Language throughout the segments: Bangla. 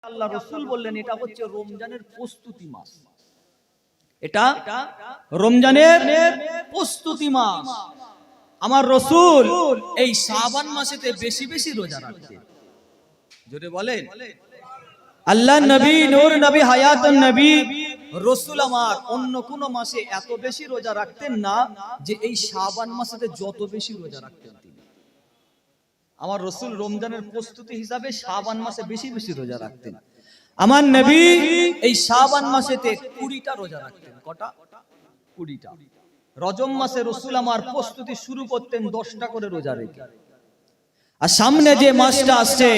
আল্লাহ রাসূল বললেন এটা হচ্ছে রমজানের প্রস্তুতি মাস। এটা রমজানের প্রস্তুতি মাস। আমার রাসূল এই শাবান মাসেতে বেশি বেশি রোজা রাখতেন। জোরে বলেন আল্লাহ নবী, নূর নবী, হায়াতুন নবী রাসূল আমার অন্য কোন মাসে এত বেশি রোজা রাখতেন না যে এই শাবান মাসেতে যত বেশি রোজা রাখতেন তিনি। আমার রাসূল রমজানের প্রস্তুতি হিসাবে শাবান মাসে বেশি বেশি রোজা রাখতেন। আমার নবী এই শাবান মাসেতে 20টা রোজা রাখতেন। কটা? 20টা। রজব মাসে রাসূল আমার প্রস্তুতি শুরু করতেন 10টা করে রোজা রেখে। আর সামনে যে মাসটা আসছে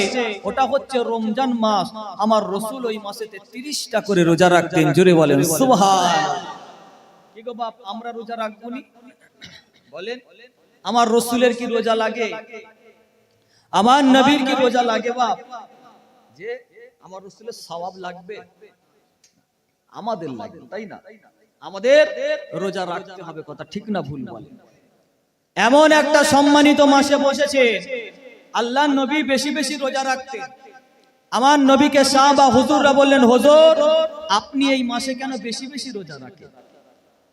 ওটা হচ্ছে রমজান মাস। আমার রাসূল ওই মাসেতে 30টা করে রোজা রাখতেন। জোরে বলেন সুবহানাল্লাহ। কি গো বাপ, আমরা রোজা রাখবনি? বলেন আমার রাসূলের কি রোজা লাগে? আমার নবীর কি রোজা লাগে বাপ? যে আমার রাসূলের সওয়াব লাগবে? আমাদের লাগবে, তাই না? আমাদের রোজা রাখতে হবে, কথা ঠিক না ভুল বলেন? এমন একটা সম্মানিত মাসে বসেছে আল্লাহর নবী বেশি বেশি রোজা রাখতেন। আমার নবীকে সাহাবা হুজুররা বললেন, হুজুর আপনি এই মাসে কেন বেশি বেশি রোজা রাখেন?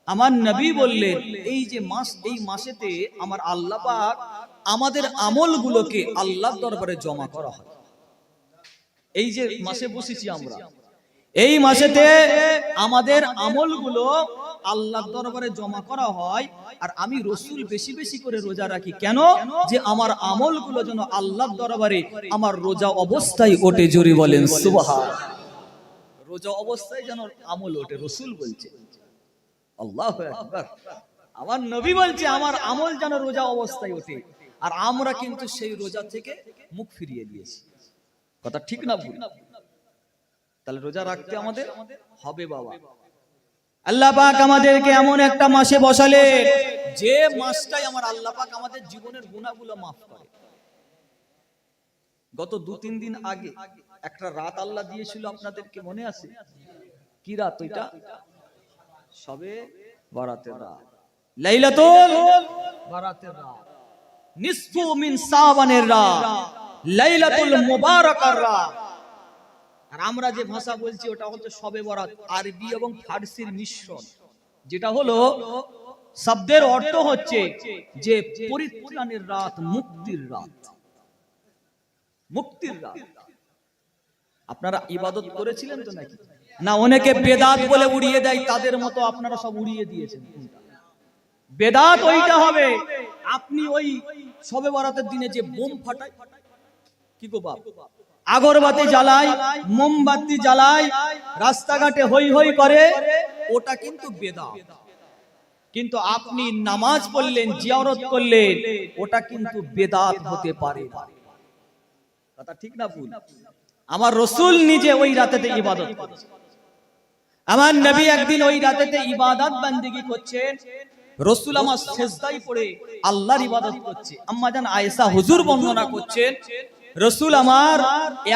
আমার নবী বললেন, এই যে মাস, এই মাসেতে আমার আল্লাহ পাক আমাদের আমলগুলোকে আল্লাহর দরবারে জমা করা হয়। এই যে মাসে বসেছি আমরা, এই মাসেতে আমাদের আমলগুলো আল্লাহর দরবারে জমা করা হয়। আর আমি রাসূল বেশি বেশি করে রোজা রাখি কেন? যে আমার আমলগুলো যেন আল্লাহর দরবারে আমার রোজা অবস্থায় ওঠে। জোরে বলেন সুবহানাল্লাহ। রোজা অবস্থায় যেন আমল ওঠে, রাসূল বলছে। আল্লাহু আকবার। আমার নবী বলছে আমার আমল যেন রোজা অবস্থায় ওঠে। আর আমরা কিন্তু সেই রোজা থেকে মুখ ফিরিয়ে দিয়েছি, কথা ঠিক না ভুল? তাহলে রোজা রাখতে আমাদের হবে বাবা। আল্লাহ পাক আমাদেরকে এমন একটা মাসে বসালেন যে মাসটাই আমার আল্লাহ পাক আমাদের জীবনের গুনাহগুলো মাফ করে। গত 2-3 দিন আগে একটা রাত আল্লাহ দিয়েছিল, আপনাদেরকে মনে আছে? কি রাত ওইটা? সবে বরাতের রাত, লাইলাতুল বরাতের রাত, নিসফু মিন শাবানের রাত, লাইলাতুল মুবারাকার রাত। আর আমরা যে ভাষা বলছি ওটা হচ্ছে শবে বরাত, আরবি এবং ফারসির মিশ্রণ। যেটা হলো শব্দের অর্থ হচ্ছে যে পরিত্রাণের রাত, মুক্তির রাত, মুক্তির রাত। আপনারা ইবাদত করেছিলেন তো নাকি? না অনেকে বেদাত বলে উড়িয়ে দেয়, তাদের মতো আপনারা সব উড়িয়ে দিয়েছেন। বেদাত ওইটা হবে আপনি ওই শবে বরাতের দিনে যে বোম ফাটায়, কি গো বাপ, আগরবাতি জ্বালায়, মোমবাতি জ্বালায়, রাস্তাঘাটে হই হই করে, ওটা কিন্তু বেদাত। কিন্তু আপনি নামাজ পড়লেন, জিয়ারত করলেন, ওটা কিন্তু বেদাত হতে পারে না, কথা ঠিক না ভুল? আমার রাসূল নিজে ওই রাতেতে ইবাদত করেছেন। আমার নবী একদিন ওই রাতেতে ইবাদত বান্দেগী করছেন, রাসূল আমার সিজদায় পড়ে আল্লাহর ইবাদত করছে। আম্মা জান আয়েশা হুজুর বর্ণনা করছেন, রাসূল আমার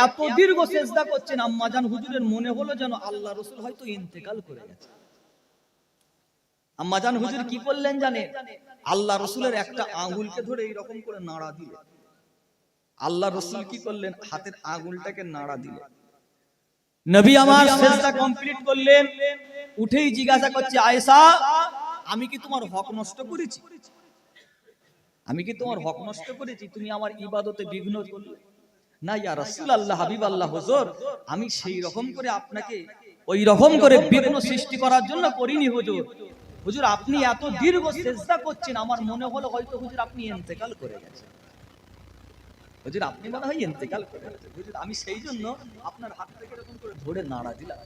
এত দীর্ঘ সিজদা করছেন, আম্মা জান হুজুরের মনে হলো যেন আল্লাহ রাসূল হয়তো ইন্তেকাল করে গেছে। আম্মা জান হুজুর কি করলেন জানেন? আল্লাহ রাসূলের একটা আঙ্গুলকে ধরে এইরকম করে নাড়া দিলেন। আল্লাহ রাসূল কি করলেন? হাতের আঙ্গুলটাকে নাড়া দিলেন। নবী আমার সিজদা কমপ্লিট করলেন, উঠেই জিজ্ঞাসা করছে, আয়েশা আমি কি তোমার হক নষ্ট করেছি? আমি কি তোমার হক নষ্ট করেছি? তুমি আমার ইবাদতে বিঘ্ন করলে? না ইয়া রাসূলুল্লাহ, হাবিবাল্লাহ, হুজুর আমি সেই রকম করে আপনাকে ওই রকম করে বিঘ্ন সৃষ্টি করার জন্য করিনি হুজুর। হুজুর আপনি এত দীর্ঘ সিজদা করছেন, আমার মনে হলো হয়তো হুজুর আপনি ইন্তেকাল করে গেছেন। হুজুর আপনি মনে হয় ইন্তেকাল করে গেছেন হুজুর, আমি সেই জন্য আপনার হাতটাকে এরকম করে ধরে নাড়া দিলাম।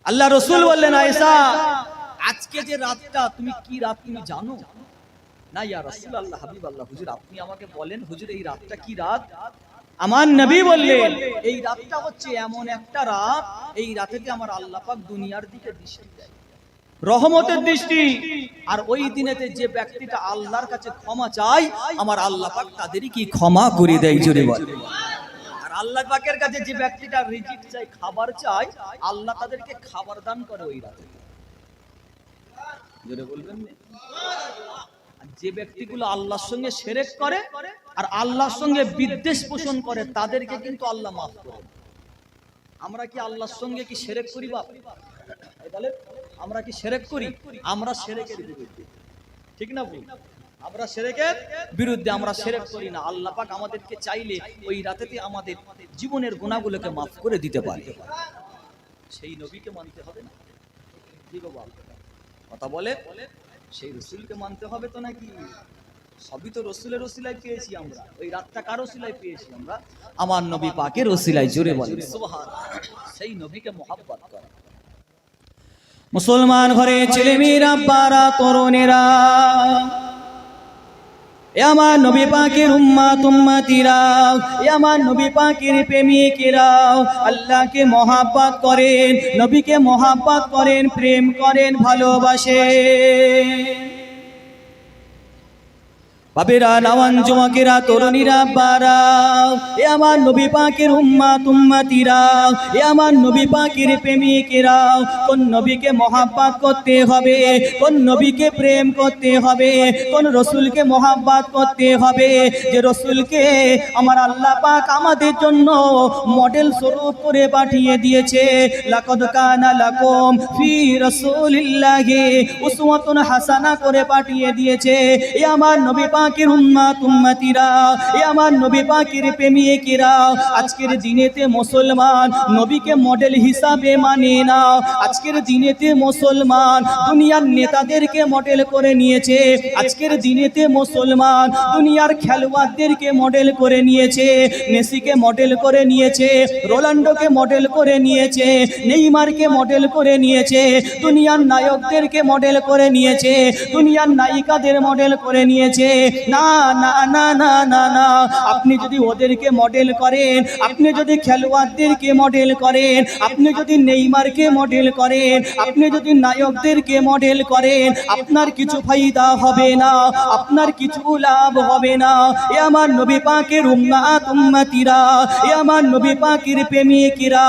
আল্লাহ রাসূল বললেন, আয়েশা আজকে যে রাতটা, তুমি কি রাত তুমি জানো? না ইয়া রাসূলুল্লাহ, হাবিবাল্লাহ, হুজুর আপনি আমাকে বলেন, হুজুর এই রাতটা কি রাত? আমার নবী বললেন, এই রাতটা হচ্ছে এমন একটা রাত, এই রাতেতে আমার আল্লাহ পাক দুনিয়ার দিকে দৃষ্টি দেয়, রহমতের দৃষ্টি। আর ওই দিনেতে যে ব্যক্তিটা আল্লাহর কাছে ক্ষমা চায়, আমার আল্লাহ পাক তাদেরই কি ক্ষমা করে দেয়। জোরে বল। আর আল্লাহ পাকের কাছে যে ব্যক্তিটা রিজিক চায়, খাবার চায়, আল্লাহ তাদেরকে খাবার দান করে ওই রাতে। জোরে বলবেন না? যে ব্যক্তিগুলো আল্লাহর সঙ্গে শিরক করে আর আল্লাহর সঙ্গে বিদ্বেষ পোষণ করে, তাদেরকে কিন্তু আল্লাহ মাফ করে। আমরা কি আল্লাহর সঙ্গে কি শিরক করি বাপ? বলে আমরা কি শিরক করি? আমরা শিরকের বিরুদ্ধে, ঠিক না ভুল? আমরা শিরকের বিরুদ্ধে, আমরা শিরক করি না। আল্লাহ পাক আমাদেরকে চাইলে ওই রাতেতে আমাদের জীবনের গুনাহগুলোকে মাফ করে দিতে পারে। সেই নবীকে মানতে হবে না? কি গো বাপ, কথা বলে? সেই রসুলকে মানতে হবে তো নাকি? সবই তো রসুলের ওসিলায় পেয়েছি আমরা। ওই রাতটা কার ওসিলায় পেয়েছি আমরা? আমার নবী পাকের ওসিলায়। জোরে বলেন সুবহানাল্লাহ। সেই নবীকে মহব্বত করা। মুসলমান ঘরে ছেলে মেয়েরা, বারা তরুণেরা, এ আমার নবী পাকের উম্মত উম্মতিরা, এ আমার নবী পাকের প্রেমিকেরা, আল্লাহকে মহব্বত করেন, নবীকে মহব্বত করেন, প্রেম করেন, ভালোবাসেন। বাবেরা, নওয়ান যুবকেরা, তরুণীরা, বারা, এ আমার নবী পাকের উম্মত উম্মতিরা, এ আমার নবী পাকের প্রেমিকেরা, কোন নবীকে মহব্বত করতে হবে, কোন নবীকে প্রেম করতে হবে, কোন রসুলকে মহব্বত করতে হবে, যে রসুলকে আমার আল্লাহ পাক আমাদের জন্য মডেল স্বরূপ করে পাঠিয়ে দিয়েছে। লাকাদ কানা লাকুম ফি রাসূলিল্লাহি উসওয়াতুন হাসানা করে পাঠিয়ে দিয়েছে। এ আমার নবী পাকের উম্মত উম্মতিরা, এ আমার নবী পাকের প্রেমিকেরা, আজকের দিনেতে মুসলমান নবীকে মডেল হিসাবে মানে না। আজকের দিনেতে মুসলমান দুনিয়ার নেতাদেরকে মডেল করে নিয়েছে। আজকের দিনেতে মুসলমান দুনিয়ার খেলোয়াড়দেরকে মডেল করে নিয়েছে। মেসিকে মডেল করে নিয়েছে, রোনাল্ডোকে মডেল করে নিয়েছে, নেইমারকে মডেল করে নিয়েছে, দুনিয়ার নায়কদেরকে মডেল করে নিয়েছে, দুনিয়ার নায়িকাদের মডেল করে নিয়েছে। না না না না না না, আপনি যদি ওদেরকে মডেল করেন, আপনি যদি খেলোয়াড়দেরকে মডেল করেন, আপনি যদি নেইমারকে মডেল করেন, আপনি যদি নায়কদেরকে মডেল করেন, আপনার কিছু ফায়দা হবে না, আপনার কিছু লাভ হবে না। এ আমার নবী পাকের উম্মত উম্মতিরা, এ আমার নবী পাকের প্রেমিকেরা,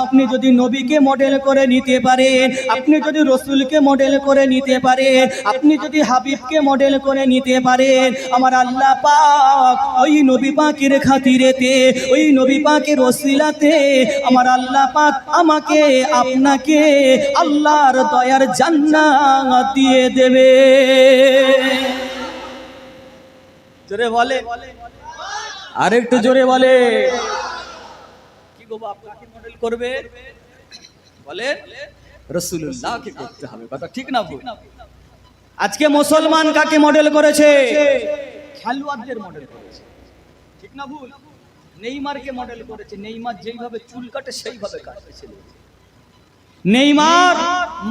আপনি যদি নবীকে মডেল করে নিতে পারেন, আপনি যদি রসুলকে মডেল করে নিতে পারেন, আপনি যদি হাবিবকে মডেল করে নিতে পারেন, আমার আল্লাহ পাক ওই নবী পাকের খাতিরেতে, ওই নবী পাকের ওসিলাতে আমার আল্লাহ পাক আমাকে আপনাকে আল্লাহর দয়ার জান্নাত দিয়ে দেবে। জোরে বলে, আরেকটু জোরে বলে। কি গো বাপ, কাকে মডেল করবে? বলে রাসূলুল্লাহকে করতে হবে। কথা ঠিক না ভুল? আজকে মুসলমান কাকে মডেল করেছে? খেলোয়াড়দের মডেল করেছে, ঠিক না ভুল? নেইমারকে মডেল করেছে। নেইমার যেইভাবে চুল কাটে সেইভাবে কাটতেছে। নেইমার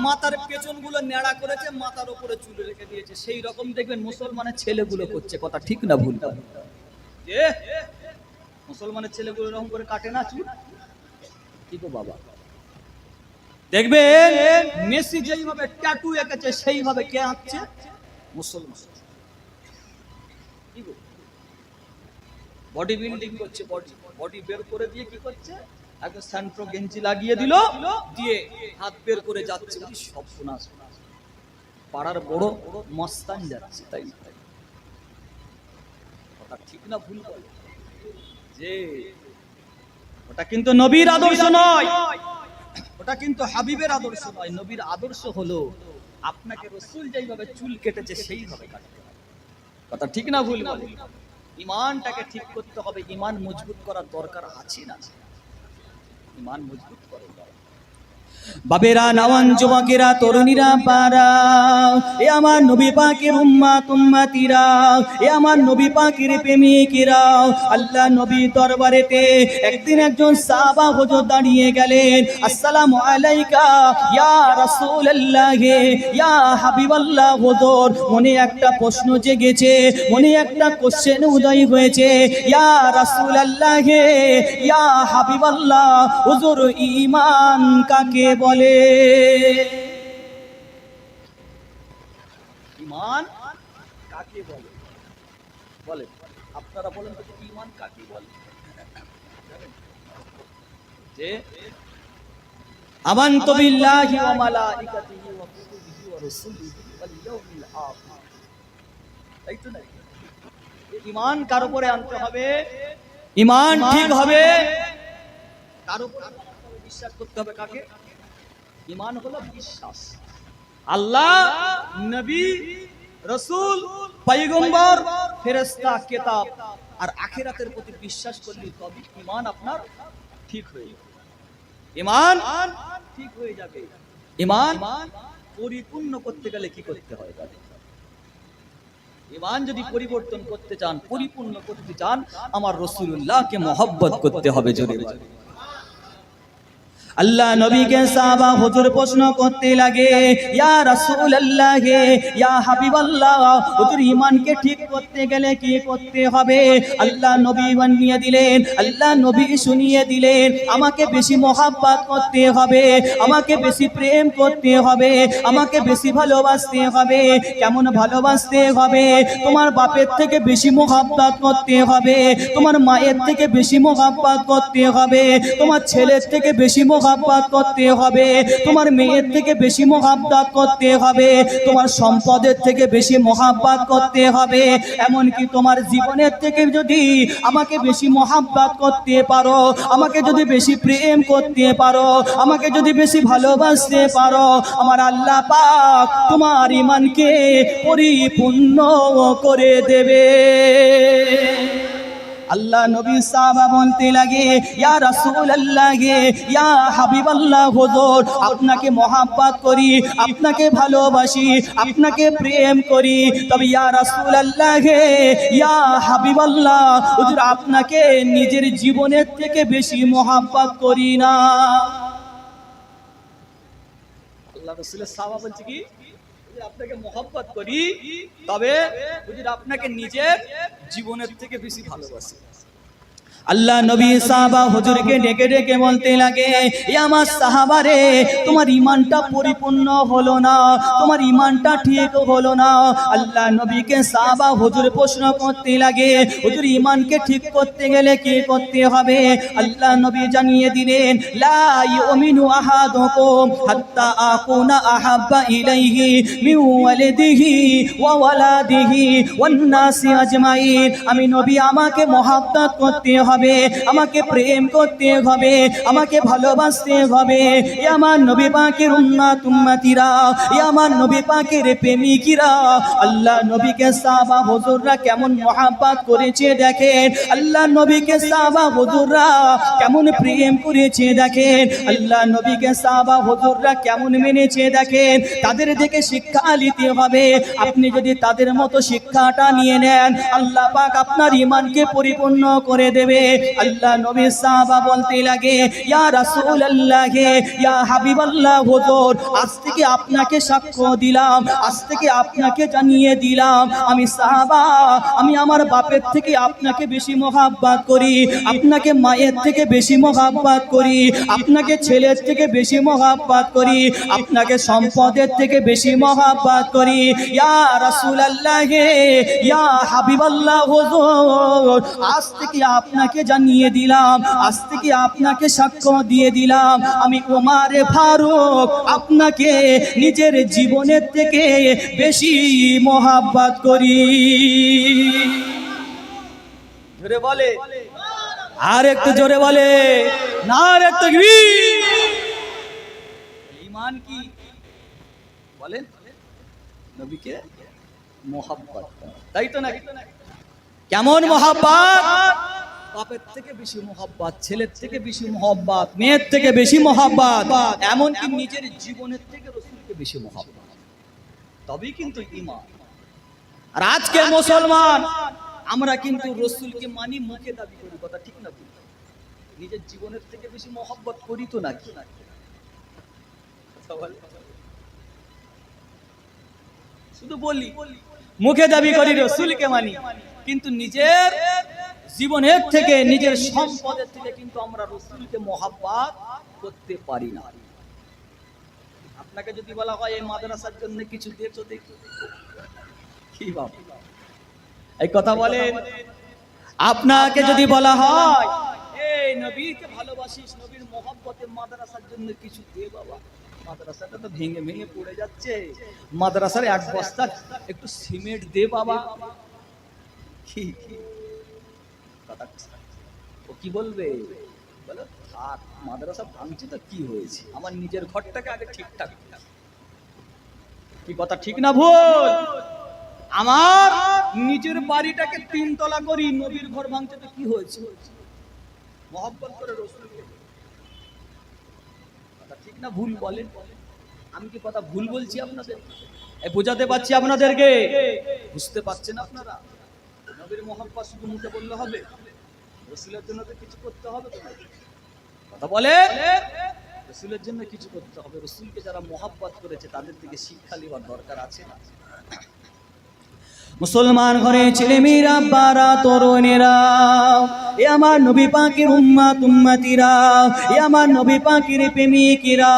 মাথার পেছনগুলো নেড়া করেছে, মাথার উপরে চুল রেখে দিয়েছে। সেই রকম দেখবেন মুসলমানের ছেলেগুলো করছে। কথা ঠিক না ভুল? যে মুসলমানের ছেলেগুলো এরকম করে কাটে না চুল। কি গো বাবা, দেখবেন মেসি যেইভাবে ট্যাটু এঁকেছে সেইভাবে কে আঁকছে? মুসলমান। কি গো, বডি বিল্ডিং করছে, বডি বের করে দিয়ে কি করছে? একটা স্যান্ট্রো গেঞ্জি লাগিয়ে দিল, দিয়ে হাত বের করে যাচ্ছে। সব শোনা, পাড়ার বড় মস্তান যাচ্ছে, তাই না? ওটা ঠিক না ভুল? যে ওটা কিন্তু নবীর আদর্শ নয়, ওটা কিন্তু হাবিবের আদর্শ নয়। নবীর আদর্শ হলো আপনাকে রসুল যেইভাবে চুল কেটেছে সেইভাবে কাটতে হবে। কথা ঠিক না ভুল? ইমানটাকে ঠিক করতে হবে। ইমান মজবুত করার দরকার আছে না? ইমান মজবুত করে। বাবেরা, নওয়ান যুবকেরা, তরুণীরা, পারা, এ আমার নবী পাকের উম্মত উম্মতিরা, এ আমার নবী পাকের প্রেমিকেরা, আল্লাহ নবী দরবারেতে একদিন একজন সাহাবা হুজুর দাঁড়িয়ে গেলেন। আসসালামু আলাইকা ইয়া রাসূলুল্লাহ, ইয়া হাবিবাল্লাহ। হুজুর মনে একটা প্রশ্ন জেগেছে, মনে একটা কোশ্চেন উদয় হয়েছে। ইয়া রাসূলুল্লাহ, ইয়া হাবিবাল্লাহ, হুজুর ঈমান কাকে বলে? ঈমান কাকে বলে? বলে আপনারা বলেন তো, ঈমান কাকে বলে? যে আমানতু বিল্লাহি ওয়া মালাইকাতিহি ওয়া কুতুবিহি ওয়া রাসূলিহি ওয়াল ইয়াউমিল আখির। তাই তো না? ঈমান কার উপরে আনতে হবে? ঈমান ঠিক হবে কার উপরে? বিশ্বাস করতে হবে কাকে? ঈমান হলো বিশ্বাস। আল্লাহ, নবী, রাসূল, পয়গম্বর, ফেরেশতা, কিতাব আর আখিরাতের প্রতি বিশ্বাস করলে তবে ঈমান আপনার ঠিক হয়ে যাবে। ঈমান ঠিক হয়ে যাবে। ঈমান পরিপূর্ণ করতে গেলে কি করতে হয়? ঈমান যদি পরিবর্তন করতে চান, পরিপূর্ণ করতে চান, আমার রাসূলুল্লাহকে মহব্বত করতে হবে। জোরে বলেন। আল্লাহ নবীকে সাহাবা হুজুর প্রশ্ন করতে লাগে, ইয়া রাসূলুল্লাহ, ইয়া হাবিবাল্লাহ, হুজুর ঈমানকে ঠিক করতে গেলে কি করতে হবে? আল্লাহ নবী বানিয়ে দিলেন, আল্লাহ নবী শুনিয়ে দিলেন, আমাকে বেশি মহব্বত করতে হবে, আমাকে বেশি প্রেম করতে হবে, আমাকে বেশি ভালোবাসতে হবে। কেমন ভালোবাসতে হবে? তোমার বাপের থেকে বেশি মহব্বত করতে হবে, তোমার মায়ের থেকে বেশি মহব্বত করতে হবে, তোমার ছেলের থেকে বেশি মহব্বত করতে হবে, তোমার মেয়ের থেকে বেশি মহব্বত করতে হবে, তোমার সম্পদের থেকে বেশি মহব্বত করতে হবে। এমনকি তোমার জীবনের থেকে যদি আমাকে বেশি মহব্বত করতে পারো, আমাকে যদি বেশি প্রেম করতে পারো, আমাকে যদি বেশি ভালোবাসতে পারো, আমার আল্লাহ পাক তোমার ঈমানকে পরিপূর্ণ করে দেবে। আল্লাহ নবী সাহাবা বলতে লাগে, ইয়া রাসূলুল্লাহ, ইয়া হাবিবাল্লাহ, হুজুর আপনাকে মহব্বত করি, আপনাকে ভালোবাসি, আপনাকে প্রেম করি, তবে ইয়া রাসূলুল্লাহ, ইয়া হাবিবাল্লাহ, হুজুর আপনাকে নিজের জীবনের থেকে বেশি মহব্বত করি না। আল্লাহ রাসূলের সাহাবা বলছে কি, আপনাকে মহব্বত করি, তবে হুজুর আপনাকে নিজের জীবনের থেকে বেশি ভালোবাসি। আল্লাহ নবী সাহাবা হুজুরকে ডেকে ডেকে বলতে লাগে, এ আমার সাহাবারে, তোমার ঈমানটা পরিপূর্ণ হলো না, তোমার ঈমানটা ঠিক হলো না। আল্লাহ নবীকে সাহাবা হুজুর প্রশ্ন করতে লাগে, হুজুর ঈমানকে ঠিক করতে গেলে কি করতে হবে? আল্লাহ নবী জানিয়ে দিলেন, লা ইউমিনু আহাদুকুম হাত্তা আকুনা আহাব্বা ইলাইহি মিন ওয়ালিদিহি ওয়া ওয়ালাদিহি ওয়ান নাসি আজমাইন। আমি নবী আমাকে মহব্বত করতে হবে, আমাকে প্রেম করতে হবে, আমাকে ভালোবাসতে হবে। এ আমার নবী পাকের উম্মতিরা, এ আমার নবী পাকের প্রেমিকরা, আল্লাহ নবীকে সাহাবা হুজুররা কেমন মহব্বত করেছে দেখেন, আল্লাহ নবীকে সাহাবা হুজুররা কেমন প্রেম করেছে দেখেন, আল্লাহ নবীকে সাহাবা হুজুররা কেমন মেনেছে দেখেন। তাদের দেখে শিক্ষা নিতে হবে। আপনি যদি তাদের মতো শিক্ষাটা নিয়ে নেন, আল্লাহ পাক আপনার ঈমানকে পরিপূর্ণ করে দেবে। আল্লাহ নবী সাহাবা বলতে লাগে, ইয়া রাসূলুল্লাহ, ইয়া হাবিবাল্লাহ, হুজুর আজ থেকে আপনাকে সাক্ষ্য দিলাম, আজ থেকে আপনাকে জানিয়ে দিলাম, আমি সাহাবা, আমি আমার বাপের থেকে আপনাকে বেশি মহব্বত করি, আপনাকে মায়ের থেকে বেশি মহব্বত করি, আপনাকে ছেলের থেকে বেশি মহব্বত করি, আপনাকে সম্পদের থেকে বেশি মহব্বত করি। ইয়া রাসূলুল্লাহ, ইয়া হাবিবাল্লাহ, হুজুর আজ থেকে আপনাকে জানিয়ে দিলাম, আজ থেকে আপনাকে সাক্ষ্য দিয়ে দিলাম, আমি ওমর ফারুক আপনাকে নিজের জীবনের থেকে বেশি মহব্বত করি। জোরে বলে, আর একটু জোরে বলে, নারে তাকবীর। ঈমান কি বলেন? নবীকে মহব্বত, তাই তো নাকি? কেমন মহব্বত? বাপের থেকে বেশি মহব্বত, ছেলের থেকে বেশি মহব্বত, মেয়ের থেকে বেশি মহব্বত, এমনকি নিজের জীবনের থেকে রাসূলকে বেশি মহব্বত, তবেই কিন্তু ঈমান। আর আজকে মুসলমান আমরা কিন্তু রাসূলকে মানি, মুখে দাবি করি, কথা ঠিক না? নিজের জীবনের থেকে বেশি মহব্বত করি তো নাকি? শুধু বলি, মুখে দাবি করি রাসূলকে মানি, কিন্তু নিজের জীবনের থেকে, নিজের সম্পদের থেকে কিন্তু আমরা রাসূলকে মহব্বত করতে পারি না। আপনাকে যদি বলা হয় এই মাদ্রাসার জন্য কিছু দিয়েছো, দেখি কি বাবা, এই কথা বলেন। আপনাকে যদি বলা হয় এই নবীকে ভালোবাসিস, নবীর মহব্বতে মাদ্রাসার জন্য কিছু দে বাবা, মাদ্রাসাটা তো ভেঙে ভেঙে পড়ে যাচ্ছে, মাদ্রাসার এক বস্তা একটু সিমেন্ট দে বাবা, কি ও কি বলবে? বলো থাক, মাদ্রাসা ভাঙছে তো কি হয়েছে, আমার নিজের ঘরটাকে আগে ঠিকঠাক করলাম। কি কথা ঠিক না ভুল? আমার নিজের বাড়িটাকে 3 তলা করি, নবীর ঘর ভাঙছে তো কি হয়েছে? মহব্বত করে রাসূলকে। কথা ঠিক না ভুল বলেন? আমি কি কথা ভুল বলছি আপনাদের? এই বোঝাতে পারছি আপনাদেরকে? বুঝতে পারছেন আপনারা? নবীর মহব্বত শুধু মুখে বললে হবে? রাসূলের জন্য তো কিছু করতে হবে। কথা বলে, রাসূলের জন্য কিছু করতে হবে। রাসূলকে যারা মহব্বত করেছে তাদের থেকে শিক্ষা নেওয়ার দরকার আছে না? মুসলমান ঘরে ছেলে মেয়েরা, বারা তরুণেরা, এ আমার নবী পাকের উম্মত উম্মতিরা, এ আমার নবী পাকের প্রেমিকেরা,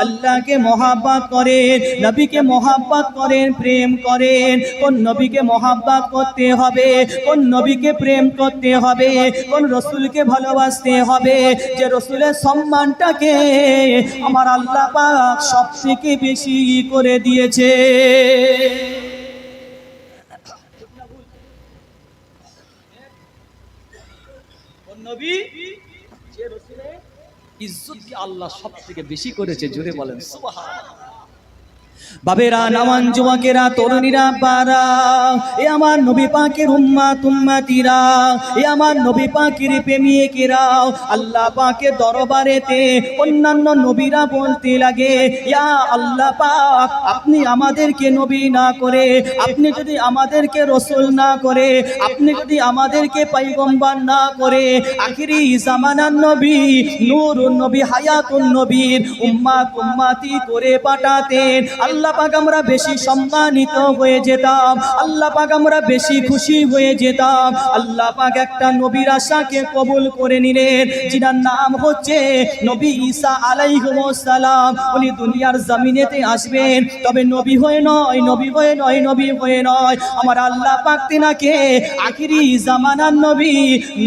আল্লাহকে মহব্বত করেন, নবীকে মহব্বত করেন, প্রেম করেন। কোন নবীকে মহব্বত করতে হবে, কোন নবীকে প্রেম করতে হবে, কোন রাসূলকে ভালোবাসতে হবে, যে রাসূলের সম্মানটাকে আমার আল্লাহ পাক সবথেকে বেশি করে দিয়েছে। নবী যে রাসূলের ইজ্জতকে আল্লাহ সবথেকে বেশি করেছে, জোরে বলেন সুবহানাল্লাহ। বাবেরা, নওয়ান যুবকেরা, তরুণীরা, বারা, এ আমার নবী পাকের উম্মত উম্মতিরা, এ আমার নবী পাকের প্রেমিকেরা, আল্লাহ পাকের দরবারেতে অন্যান্য নবীরা বলতে লাগে, ইয়া আল্লাহ পাক, আপনি আমাদেরকে নবী না করে, আপনি যদি আমাদেরকে রাসূল না করে, আপনি যদি আমাদেরকে পয়গম্বর না করে, আখিরি জামানার নবী, নূরুন নবী, হায়াতুন নবীর উম্মত উম্মতি করে পাঠাতেন, আল্লাহ পাক আমরা বেশি সম্মানিত হয়ে যেতাম, আল্লাহ পাক আমরা বেশি খুশি হয়ে যেতাম। আল্লাহ পাক একটা নবীর আশাকে কবুল করে নিলেন, যিনার নাম হচ্ছে নবী ঈসা আলাইহিস সালাম। উনি দুনিয়ার জমিনেতে আসবেন, তবে নবী হয়ে নয়, নবী হয়ে নয়, নবী হয়ে নয়। আমার আল্লাহ পাক তিনাকে আখিরি জামানার নবী,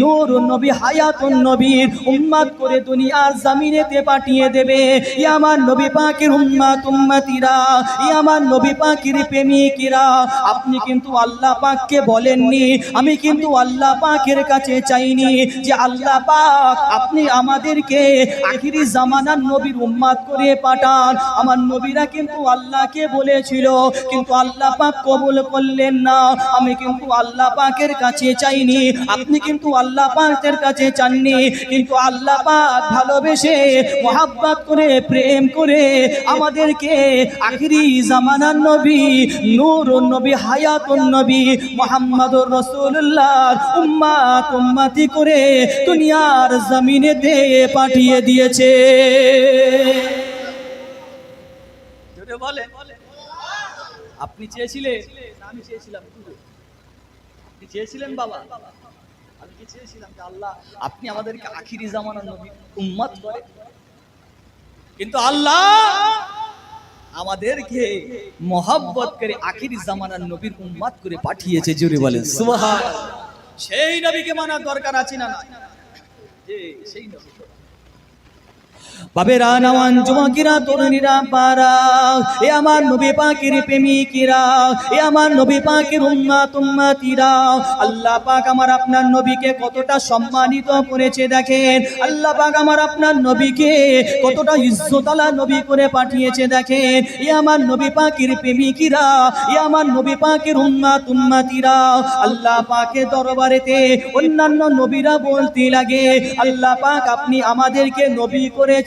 নূরুন নবী, হায়াতুন নবীর উম্মত করে দুনিয়ার জমিনেতে পাঠিয়ে দেবে। ইয়া আমার নবী পাকের উম্মত উম্মতিরা, ইয়া আমার নবী পাকের প্রেমিকেরা, আপনি কিন্তু আল্লাহ পাককে বলেননি, আমি কিন্তু আল্লাহ পাকের কাছে চাইনি যে আল্লাহ পাক আপনি আমাদেরকে আখিরি জামানার নবীর উম্মত করে পাঠান। আমার নবীরা কিন্তু আল্লাহকে বলেছিল, কিন্তু আল্লাহ পাক কবুল করলেন না। আমি কিন্তু আল্লাহ পাকের কাছে চাইনি, আপনি কিন্তু আল্লাহ পাকের কাছে চাননি, কিন্তু আল্লাহ পাক ভালোবেসে মহব্বত করে প্রেম করে আমাদেরকে আখিরি জামানার নবী, নূরুন নবী, হায়াতুন নবী মুহাম্মদুর রাসূলুল্লাহর উম্মত উম্মতি করে দুনিয়ার জমিনেতে পাঠিয়ে দিয়েছে। জোরে বলে, আপনি চেয়েছিলেন না আমি চেয়েছিলাম? আপনি চেয়েছিলেন বাবা? আমি কি চেয়েছিলাম যে আল্লাহ আপনি আমাদেরকে আখিরি জামানার নবী উম্মত করে? কিন্তু আল্লাহ আমাদেরকে মহব্বত করে আখিরি জামানার নবীর উম্মত করে পাঠিয়েছে। জোরে বলেন সুবহানাল্লাহ। সেই নবীকে মানার দরকার আছে না? সেই নবী। বাবেরা, নওয়ান যুবকেরা, তরুণীরা, পারা, এ আমার নবী পাকের প্রেমিকেরা, এ আমার নবী পাকের উম্মত উম্মতিরা, আল্লাহ পাক আমার আপনার নবীকে কতটা সম্মানিত করেছে দেখেন। আল্লাহ পাক আমার আপনার নবীকে কতটা ইজ্জতওয়ালা নবী করে পাঠিয়েছে দেখেন। এ আমার নবী পাকের প্রেমিকেরা, এ আমার নবী পাকের উম্মত উম্মতিরা, আল্লাহ পাকের দরবারেতে অন্যান্য নবীরা বলতে লাগে, আল্লাহ পাক আপনি আমাদেরকে নবী করেছেন,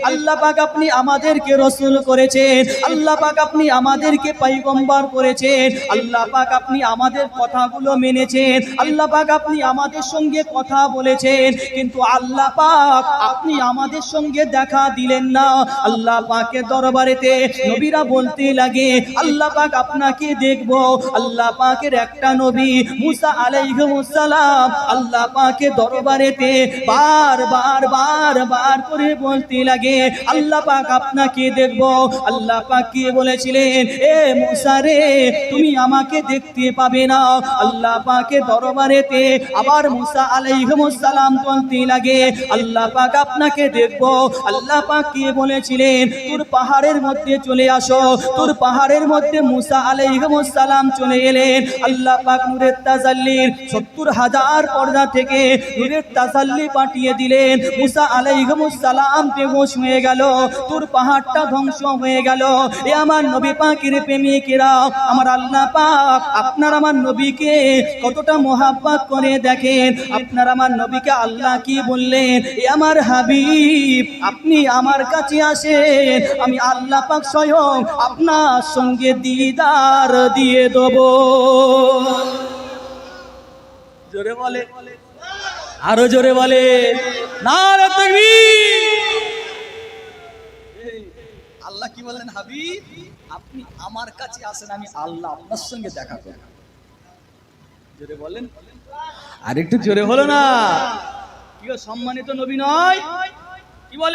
আল্লাহ পাক আপনি আমাদেরকে রাসূল করেছেন, আল্লাহ পাক আপনি আমাদেরকে পয়গম্বর করেছেন, আল্লাহ পাক আপনি আমাদের কথাগুলো মেনেছেন, আল্লাহ পাক আপনি আমাদের সঙ্গে কথা বলেছেন, কিন্তু আল্লাহ পাক আপনি আমাদের সঙ্গে দেখা দিলেন না। আল্লাহ পাকের দরবারেতে নবীরা বলতে লাগে, আল্লাহ পাক আপনাকে দেখব। আল্লাহ পাকের একটা নবী মুসা আলাইহিস সালাম আল্লাহ পাকের দরবারেতে বার বার বার বার করে বলতে লাগে, আল্লাহ পাক আপনাকে দেখব। আল্লাহ পাক কি বলেছিলেন, এ মুসা রে তুমি আমাকে দেখতে পাবে না। আল্লাহ পাকের দরবারেতে আবার মুসা আলাইহিস সালাম বলতে লাগে, আল্লাহ পাক আপনাকে দেখব। আল্লাহ পাক কি বলেছিলেন, তোর পাহাড়ের মধ্যে চলে আসো। তোর পাহাড়ের মধ্যে মুসা আলাইহিস সালাম চলে এলেন। আল্লাহ পাক নূরের তাজাল্লির ৭০,০০০ পর্দা থেকে নূরের তাজাল্লি পাঠিয়ে দিলেন। মুসা আলাইহিস সালাম বেহুশ হয়ে গেল, তোর পাহাড়টা ধ্বংস হয়ে গেল। এ আমার নবী পাকের প্রেমিকেরা, আমার আল্লাহ পাক আপনার আমার নবীকে কতটা মোহাব্বত করে দেখেন। আপনার আমার নবীকে আল্লাহ কি বললেন, এ আমার হাবিব আপনি আমার কাছে আসেন, আমি আল্লাহ পাক স্বয়ং আপনার সঙ্গে দিদার দিয়ে দেব। জোরে বলে, আরো জোরে বলে, নারে তাকবীর। আল্লাহ কি বললেন, হাবিব আপনি আমার কাছে আসেন, আমি আল্লাহ আপনার সঙ্গে দেখা করব। জোরে বলেন, আর একটু জোরে হলো না? কি সম্মানিত নবী নয়? কি বলে?